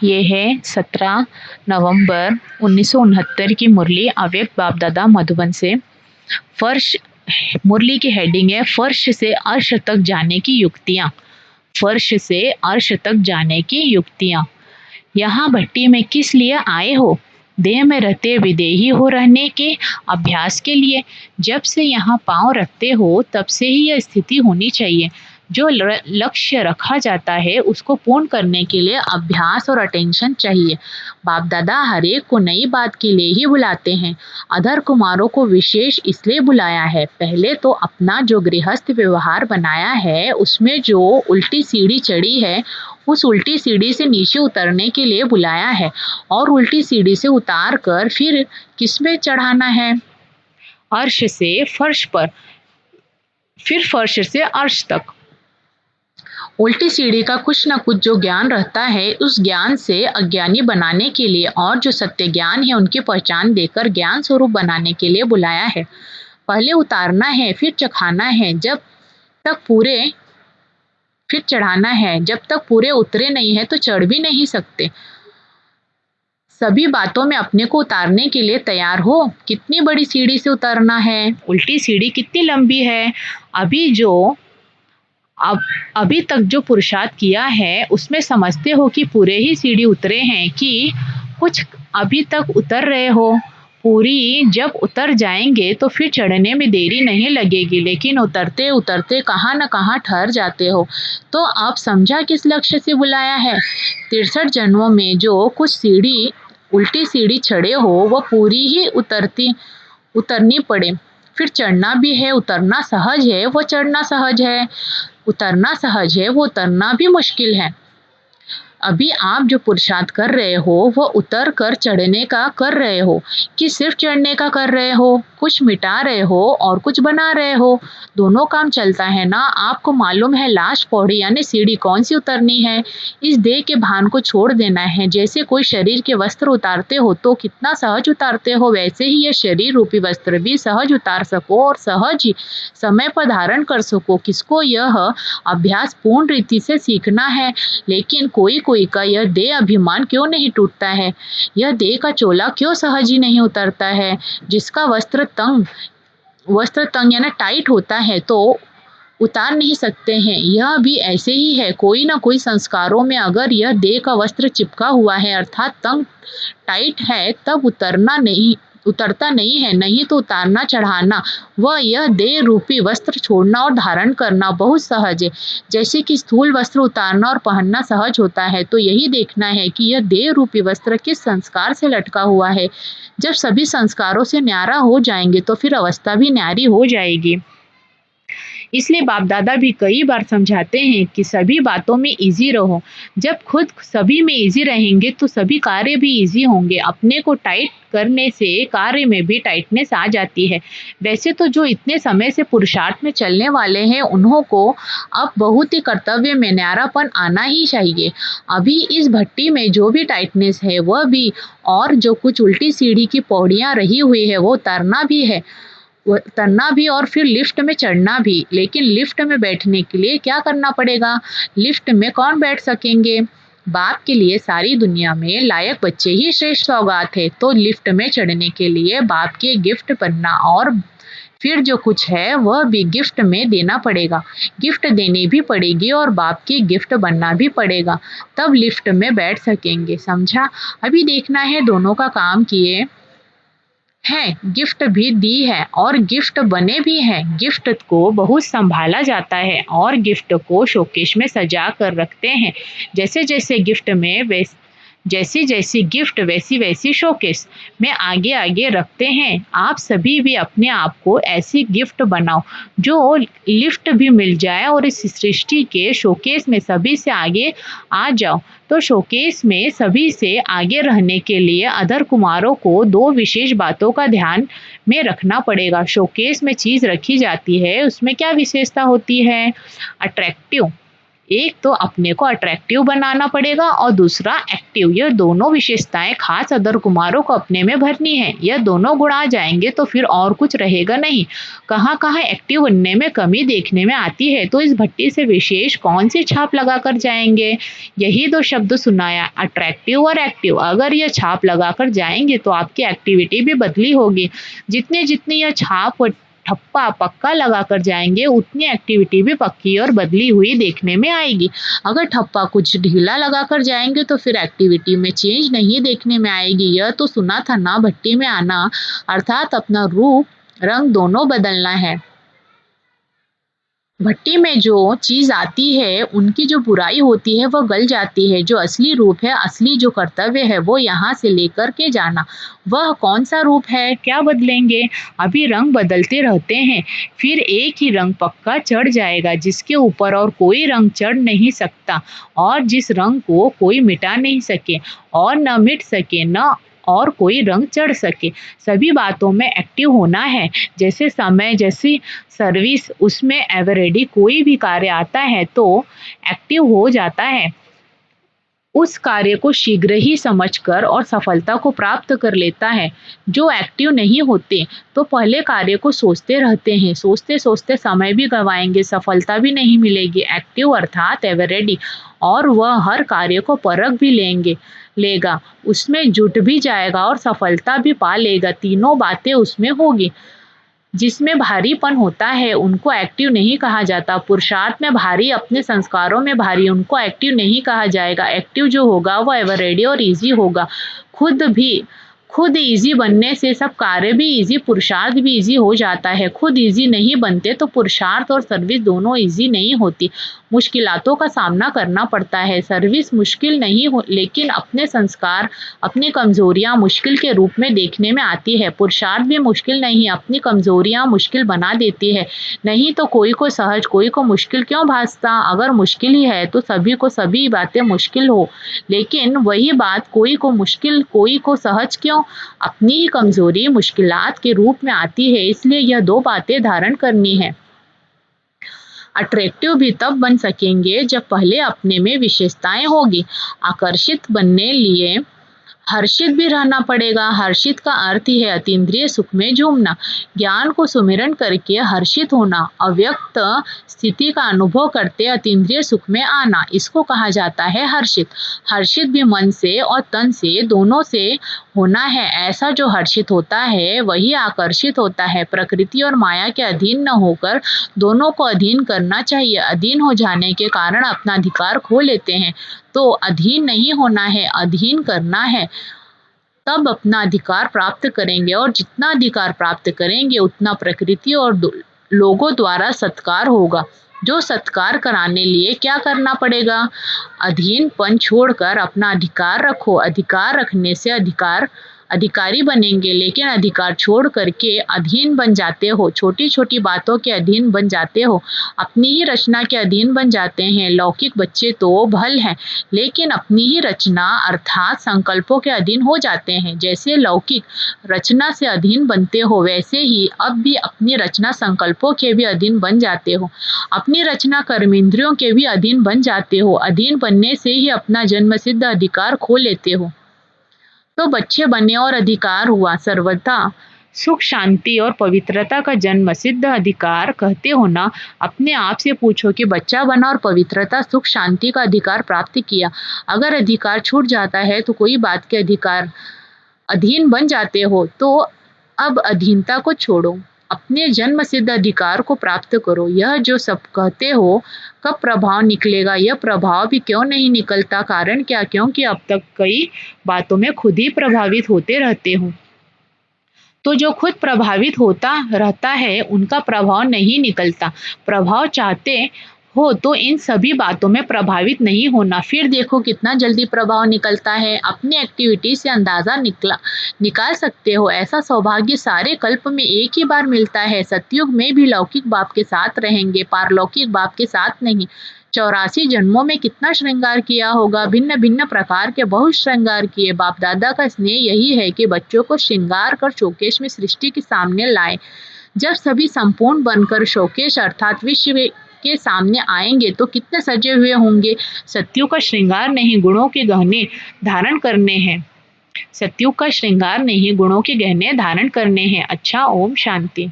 ये है 17 नवंबर 1969 की मुरली अव्यक्त बाप दादा मधुबन से। फर्श मुरली की हेडिंग है फर्श से अर्श तक जाने की युक्तियाँ। फर्श से अर्श तक जाने की युक्तियाँ। यहाँ भट्टी में किस लिए आए हो? देह में रहते विदेही हो रहने के अभ्यास के लिए। जब से यहाँ पांव रखते हो तब से ही यह स्थिति होनी चाहिए। जो लक्ष्य रखा जाता है उसको पूर्ण करने के लिए अभ्यास और अटेंशन चाहिए। बाप दादा हर एक को नई बात के लिए ही बुलाते हैं। अधर कुमारों को विशेष इसलिए बुलाया है। पहले तो अपना जो गृहस्थ व्यवहार बनाया है उसमें जो उल्टी सीढ़ी चढ़ी है उस उल्टी सीढ़ी से नीचे उतरने के लिए बुलाया है, और उल्टी सीढ़ी से उतार कर फिर किसमें चढ़ाना है? अर्श से फर्श पर, फिर फर्श से अर्श तक। उल्टी सीढ़ी का कुछ न कुछ जो ज्ञान रहता है उस ज्ञान से अज्ञानी बनाने के लिए और जो सत्य ज्ञान है उनकी पहचान देकर ज्ञान स्वरूप बनाने के लिए बुलाया है। पहले उतारना है फिर चखाना है, जब तक पूरे फिर चढ़ाना है। जब तक पूरे उतरे नहीं है तो चढ़ भी नहीं सकते। सभी बातों में अपने को उतारने के लिए तैयार हो। कितनी बड़ी सीढ़ी से उतरना है? उल्टी सीढ़ी कितनी लंबी है? अभी तक जो पुरुषार्थ किया है उसमें समझते हो कि पूरे ही सीढ़ी उतरे हैं कि कुछ अभी तक उतर रहे हो? पूरी जब उतर जाएंगे तो फिर चढ़ने में देरी नहीं लगेगी, लेकिन उतरते उतरते कहाँ न कहाँ ठहर जाते हो। तो अब समझा किस लक्ष्य से बुलाया है। 63 जन्मों में जो कुछ सीढ़ी उल्टी सीढ़ी चढ़े हो वो पूरी ही उतरनी पड़े। फिर चढ़ना भी है। उतरना सहज है, वो चढ़ना सहज है। उतरना सहज है, वो उतरना भी मुश्किल है। अभी आप जो पुरुषार्थ कर रहे हो वो उतर कर चढ़ने का कर रहे हो कि सिर्फ चढ़ने का कर रहे हो? कुछ मिटा रहे हो और कुछ बना रहे हो। दोनों काम चलता है ना। आपको मालूम है लास्ट पौड़ी यानी सीढ़ी कौन सी उतरनी है। इस देह के भान को छोड़ देना है। जैसे कोई शरीर के वस्त्र उतारते हो तो कितना सहज उतारते हो, वैसे ही ये शरीर रूपी वस्त्र भी सहज उतार सको और सहज ही समय पर धारण कर सको। किसको? यह अभ्यास पूर्ण रीति से सीखना है। लेकिन कोई का यह देह अभिमान क्यों नहीं टूटता है? यह देह का चोला क्यों सहज ही नहीं उतरता है? जिसका वस्त्र तंग यानी टाइट होता है तो उतार नहीं सकते हैं। यह भी ऐसे ही है। कोई ना कोई संस्कारों में अगर यह देह का वस्त्र चिपका हुआ है अर्थात तंग टाइट है तब उतरता नहीं है। नहीं तो उतारना चढ़ाना वह यह देह रूपी वस्त्र छोड़ना और धारण करना बहुत सहज है। जैसे कि स्थूल वस्त्र उतारना और पहनना सहज होता है, तो यही देखना है कि यह देह रूपी वस्त्र किस संस्कार से लटका हुआ है। जब सभी संस्कारों से न्यारा हो जाएंगे तो फिर अवस्था भी न्यारी हो जाएगी। इसलिए बाप दादा भी कई बार समझाते हैं कि सभी बातों में इजी रहो। जब खुद सभी में इजी रहेंगे तो सभी कार्य भी इजी होंगे। अपने को टाइट करने से कार्य में भी टाइटनेस आ जाती है। वैसे तो जो इतने समय से पुरुषार्थ में चलने वाले हैं उन्हों को अब बहुत ही कर्तव्य में न्यारापन आना ही चाहिए। अभी इस भट्टी में जो भी टाइटनेस है वह भी, और जो कुछ उल्टी सीढ़ी की पौड़ियाँ रही हुई है वो उतरना भी और फिर लिफ्ट में चढ़ना भी। लेकिन लिफ्ट में बैठने के लिए क्या करना पड़ेगा? लिफ्ट में कौन बैठ सकेंगे? बाप के लिए सारी दुनिया में लायक बच्चे ही श्रेष्ठ सौगात है। तो लिफ्ट में चढ़ने के लिए बाप के गिफ्ट बनना और फिर जो कुछ है वह भी गिफ्ट में देना पड़ेगा। गिफ्ट देनी भी पड़ेगी और बाप के गिफ्ट बनना भी पड़ेगा, तब लिफ्ट में बैठ सकेंगे। समझा? अभी देखना है दोनों का काम किए हैं, गिफ्ट भी दी है और गिफ्ट बने भी हैं। गिफ्ट को बहुत संभाला जाता है और गिफ्ट को शोकेश में सजा कर रखते हैं। जैसे जैसे गिफ्ट में जैसी जैसी गिफ्ट वैसी वैसी शोकेस में आगे आगे रखते हैं। आप सभी भी अपने आप को ऐसी गिफ्ट बनाओ जो लिफ्ट भी मिल जाए और इस सृष्टि के शोकेस में सभी से आगे आ जाओ। तो शोकेस में सभी से आगे रहने के लिए अधर कुमारों को दो विशेष बातों का ध्यान में रखना पड़ेगा। शोकेस में चीज़ रखी जाती है उसमें क्या विशेषता होती है? अट्रैक्टिव एक तो अपने को अट्रैक्टिव बनाना पड़ेगा और दूसरा एक्टिव। यह दोनों विशेषताएं खास अदर कुमारों को अपने में भरनी है। यह दोनों गुण आ जाएंगे तो फिर और कुछ रहेगा नहीं। कहाँ कहाँ एक्टिव बनने में कमी देखने में आती है, तो इस भट्टी से विशेष कौन सी छाप लगा कर जाएंगे? यही दो शब्द सुनाया, अट्रैक्टिव और एक्टिव। अगर यह छाप लगा कर जाएंगे तो आपकी एक्टिविटी भी बदली होगी। जितनी जितनी यह छाप ठप्पा पक्का लगा कर जाएंगे उतनी एक्टिविटी भी पक्की और बदली हुई देखने में आएगी। अगर ठप्पा कुछ ढीला लगा कर जाएंगे तो फिर एक्टिविटी में चेंज नहीं देखने में आएगी। यह तो सुना था ना, भट्टी में आना अर्थात अपना रूप रंग दोनों बदलना है। भट्टी में जो चीज आती है उनकी जो बुराई होती है वह गल जाती है। जो असली रूप है, असली जो कर्तव्य है वो यहाँ से लेकर के जाना। वह कौन सा रूप है, क्या बदलेंगे? अभी रंग बदलते रहते हैं, फिर एक ही रंग पक्का चढ़ जाएगा जिसके ऊपर और कोई रंग चढ़ नहीं सकता, और जिस रंग को कोई मिटा नहीं सके और न मिट सके, न और कोई रंग चढ़ सके। सभी बातों में एक्टिव होना है। जैसे समय, जैसी सर्विस, उसमें एवर रेडी कोई भी कार्य आता है तो एक्टिव हो जाता है। उस कार्य को शीघ्र ही समझकर और सफलता को प्राप्त कर लेता है। जो एक्टिव नहीं होते तो पहले कार्य को सोचते रहते हैं, सोचते सोचते समय भी गंवाएंगे, सफलता भी नहीं मिलेगी। एक्टिव अर्थात एवर रेडी, और वह हर कार्य को परख भी लेगा, उसमें जुट भी जाएगा और सफलता भी पा लेगा। तीनों बातें उसमें होगी। जिसमें भारीपन होता है उनको एक्टिव नहीं कहा जाता। पुरुषार्थ में भारी, अपने संस्कारों में भारी, उनको एक्टिव नहीं कहा जाएगा। एक्टिव जो होगा वो एवर रेडी और इजी होगा। खुद इजी बनने से सब कार्य भी इजी, पुरुषार्थ भी इजी हो जाता है। खुद इजी नहीं बनते तो पुरुषार्थ और सर्विस दोनों इजी नहीं होती। मुश्किलातों का सामना करना पड़ता है। सर्विस मुश्किल नहीं हो, लेकिन अपने संस्कार, अपनी कमजोरियां मुश्किल के रूप में देखने में आती है। पुरुषार्थ भी मुश्किल नहीं, अपनी कमजोरियां मुश्किल बना देती है। नहीं तो कोई को सहज, कोई को मुश्किल क्यों भासता? अगर मुश्किल ही है तो सभी को सभी बातें मुश्किल हो, लेकिन वही बात कोई को मुश्किल, कोई को सहज क्यों? अपनी ही कमजोरी मुश्किलात के रूप में आती है। इसलिए यह दो बातें धारण करनी है। अट्रैक्टिव भी तब बन सकेंगे जब पहले अपने में विशेषताएं होगी। आकर्षित बनने लिए हर्षित भी रहना पड़ेगा। हर्षित का अर्थ ही है अतीन्द्रिय सुख में झूमना, ज्ञान को सुमिरन करके हर्षित होना, अव्यक्त स्थिति का अनुभव करते अतीन्द्रिय सुख में आना, इसको कहा जाता है हर्षित। हर्षित भी मन से और तन से, दोनों से होना है। ऐसा जो हर्षित होता है वही आकर्षित होता है। प्रकृति और माया के अधीन न होकर दोनों को अधीन करना चाहिए। अधीन हो जाने के कारण अपना अधिकार खो लेते हैं, तो अधीन नहीं होना है, अधीन करना है, तब अपना अधिकार प्राप्त करेंगे। और जितना अधिकार प्राप्त करेंगे उतना प्रकृति और लोगों द्वारा सत्कार होगा। जो सत्कार कराने लिए क्या करना पड़ेगा? अधीनपन छोड़कर अपना अधिकार रखो। अधिकार रखने से अधिकारी बनेंगे, लेकिन अधिकार छोड़ करके अधीन बन जाते हो। छोटी छोटी बातों के अधीन बन जाते हो, अपनी ही रचना के अधीन बन जाते हैं। लौकिक बच्चे तो भल हैं, लेकिन अपनी ही रचना अर्थात संकल्पों के अधीन हो जाते हैं। जैसे लौकिक रचना से अधीन बनते हो, वैसे ही अब भी अपनी रचना संकल्पों के भी अधीन बन जाते हो। अपनी रचना कर्मेंद्रियों के भी अधीन बन जाते हो। अधीन बनने से ही अपना जन्मसिद्ध अधिकार खो लेते हो। तो बच्चे बने और अधिकार हुआ। सर्वथा सुख, शांति और पवित्रता का जन्म सिद्ध अधिकार कहते हो ना। अपने आप से पूछो कि बच्चा बना और पवित्रता, सुख, शांति का अधिकार प्राप्त किया। अगर अधिकार छूट जाता है तो कोई बात के अधिकार अधीन बन जाते हो, तो अब अधीनता को छोड़ो, अपने जन्म सिद्ध अधिकार को प्राप्त करो। यह जो सब कहते हो कब प्रभाव निकलेगा? यह प्रभाव भी क्यों नहीं निकलता? कारण क्या? क्योंकि अब तक कई बातों में खुद ही प्रभावित होते रहते हो। तो जो खुद प्रभावित होता रहता है उनका प्रभाव नहीं निकलता। प्रभाव चाहते हो तो इन सभी बातों में प्रभावित नहीं होना, फिर देखो कितना जल्दी प्रभाव निकलता है। अपनी एक्टिविटी से अंदाजा निकाल सकते हो। ऐसा सौभाग्य सारे कल्प में एक ही बार मिलता है। सतयुग में भी लौकिक बाप के साथ रहेंगे, पारलौकिक बाप के साथ नहीं। 84 जन्मों में कितना श्रृंगार किया होगा, भिन्न भिन्न प्रकार के बहुत श्रृंगार किए। बाप दादा का स्नेह यही है कि बच्चों को श्रृंगार कर शोकेश में सृष्टि के सामने लाए। जब सभी संपूर्ण बनकर शोकेश अर्थात विश्व के सामने आएंगे तो कितने सजे हुए होंगे। सत्युग का श्रृंगार नहीं गुणों के गहने धारण करने हैं। सत्युग का श्रृंगार नहीं गुणों के गहने धारण करने हैं। अच्छा, ओम शांति।